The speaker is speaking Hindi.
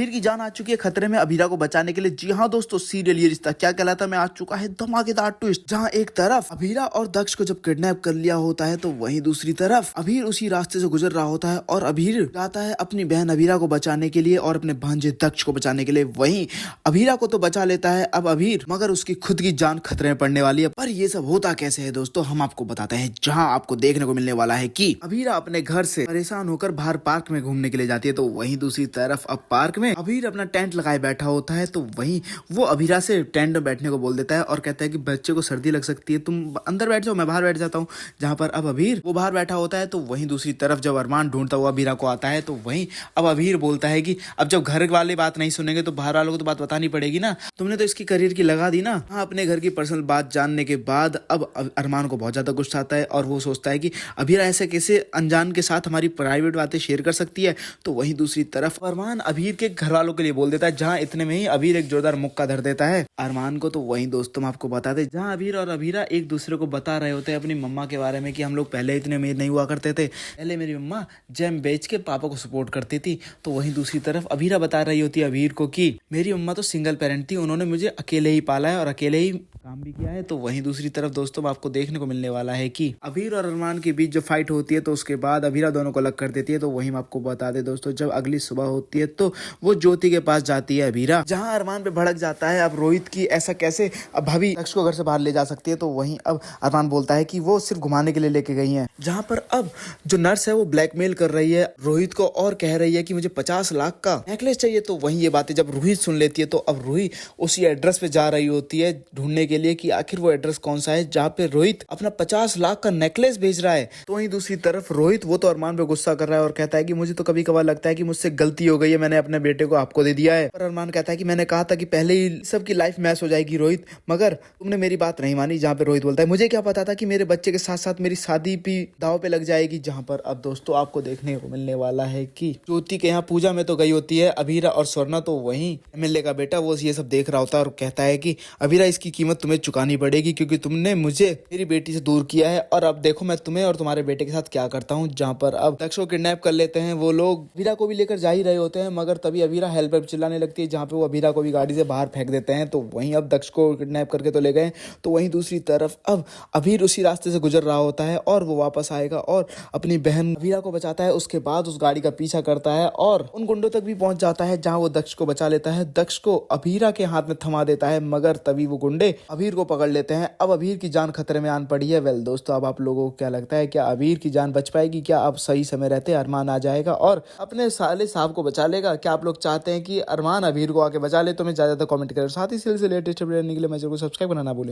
अबीर की जान आ चुकी है खतरे में अबीरा को बचाने के लिए। जी हाँ दोस्तों, सीरियल ये रिश्ता क्या कहलाता में आ चुका है धमाकेदार ट्विस्ट, जहाँ एक तरफ अबीरा और दक्ष को जब किडनैप कर लिया होता है तो वहीं दूसरी तरफ अबीर उसी रास्ते से गुजर रहा होता है और अबीर जाता है अपनी बहन अबीरा को बचाने के लिए और अपने भांजे दक्ष को बचाने के लिए। वहीं अबीरा को तो बचा लेता है अब अबीर, मगर उसकी खुद की जान खतरे में पड़ने वाली है। पर ये सब होता कैसे है दोस्तों, हम आपको बताते हैं। जहाँ आपको देखने को मिलने वाला है कि अबीरा अपने घर से परेशान होकर बाहर पार्क में घूमने के लिए जाती है, तो वहीं दूसरी तरफ अब पार्क में अबीर अपना टेंट लगाए बैठा होता है। तो वहीं वो अबीरा से टेंट में बैठने को बोल देता है और कहता है कि बच्चे को सर्दी लग सकती है, तुम अंदर बैठ जाओ, मैं बाहर बैठ जाता हूँ। जहाँ पर अब अबीर वो बाहर बैठा होता है, तो वहीं दूसरी तरफ जब अरमान ढूंढता हुआ अबीरा को आता है, तो वहीं अब अबीर बोलता है कि अब जब घर वाले बात नहीं सुनेंगे तो बाहर वालों को तो बात बतानी पड़ेगी ना, तुमने तो इसकी करियर की लगा दी ना। हाँ, अपने घर की पर्सनल बात जानने के बाद अब अरमान को बहुत ज्यादा गुस्सा आता है और वो सोचता है कि अबीरा ऐसे कैसे अनजान के साथ हमारी प्राइवेट बातें शेयर कर सकती है। तो वहीं दूसरी तरफ अरमान अबीर के घर वालों के लिए बोल देता है, जहाँ इतने में ही अबीर एक जोरदार मुक्का धर देता है अरमान को। तो वहीं दोस्तों आपको बता दे, जहाँ अबीर और अबीरा एक दूसरे को बता रहे होते हैं अपनी मम्मा के बारे में कि हम लोग पहले इतने अमीर नहीं हुआ करते थे, पहले मेरी मम्मा जैम बेच के पापा को सपोर्ट करती थी। तो वहीं दूसरी तरफ अबीरा बता रही होती है अबीर को कि मेरी मम्मा तो सिंगल पेरेंट थी, उन्होंने मुझे अकेले ही पाला है और अकेले ही काम भी किया है। तो वहीं दूसरी तरफ दोस्तों आपको देखने को मिलने वाला है कि अबीर और अरमान के बीच जो फाइट होती है तो उसके बाद अबीरा दोनों को अलग कर देती है। तो वहीं आपको बता दे दोस्तों, जब अगली सुबह होती है तो वो ज्योति के पास जाती है अबीरा, जहां अरमान पे भड़क जाता है अब रोहित की ऐसा कैसे अब भाभी दक्ष को घर से बाहर ले जा सकती है। तो वहीं अब अरमान बोलता है कि वो सिर्फ घुमाने के लिए लेके गई हैं, जहां पर अब जो नर्स है वो ब्लैकमेल कर रही है रोहित को और कह रही है कि मुझे 50 लाख का नेकलेस चाहिए। तो वहीं ये बातें जब रोहित सुन लेती है तो अब रोहित उसी एड्रेस पे जा रही होती है ढूंढने के लिए कि आखिर वो एड्रेस कौन सा है जहाँ पे रोहित अपना 50 लाख का नेकलेस भेज रहा है। तो वहीं दूसरी तरफ रोहित वो तो अरमान पे गुस्सा कर रहा है और कहता है कि मुझे तो कभी कभार लगता है कि मुझसे गलती हो गई है, मैंने अपने बेटे को आपको दे दिया है। पर अरमान कहता है कि मैंने कहा था कि पहले ही सबकी लाइफ मैच हो जाएगी रोहित, मगर तुमने मेरी बात नहीं मानी। जहाँ पे रोहित बोलता है मुझे क्या पता था कि मेरे बच्चे के साथ साथ मेरी शादी भी दाव पे लग जाएगी। जहाँ पर अब दोस्तों आपको देखने को मिलने वाला है कि ज्योति के यहाँ पूजा में तो गई होती है अबीरा और स्वर्णा, तो वहीं एमएलए का बेटा वो ये सब देख रहा होता है और कहता है कि अबीरा इसकी कीमत तुम्हें चुकानी पड़ेगी क्योंकि तुमने मुझे मेरी बेटी से दूर किया है और अब देखो मैं तुम्हें और तुम्हारे बेटे के साथ क्या करता हूँ। जहाँ पर अब दक्ष को किडनैप कर लेते हैं वो लोग, अबीरा को भी लेकर जा ही रहे होते हैं, मगर तभी अबीरा हेल्प चिल्लाने लगती है, जहाँ पे वो अबीरा को भी गाड़ी से बाहर फेंक देते हैं। तो वहीं अब दक्ष को किडनैप करके तो ले गए। तो वहीं दूसरी तरफ अब अबीर उसी रास्ते से गुजर रहा होता है और वो वापस आएगा और अपनी बहन अबीरा को बचाता है। उसके बाद उस गाड़ी का पीछा करता है और उन गुंडों तक भी पहुंच जाता है, जहाँ वो दक्ष को बचा लेता है। दक्ष को अबीरा के हाथ में थमा देता है, मगर तभी वो गुंडे अबीर को पकड़ लेते हैं। अब अबीर की जान खतरे में आन पड़ी है। वेल दोस्तों, अब आप लोगों को क्या लगता है, क्या अबीर की जान बच पाएगी? क्या अब सही समय रहते अरमान आ जाएगा और अपने साले साहब को बचा लेगा? क्या आप लोग चाहते हैं कि अरमान अबीर को आके बचा ले? तो मैं ज्यादा कमेंट करें, साथ ही से लेटेस्ट अपडेट के लिए मैं जरूर सब्सक्राइब करना ना भूलें।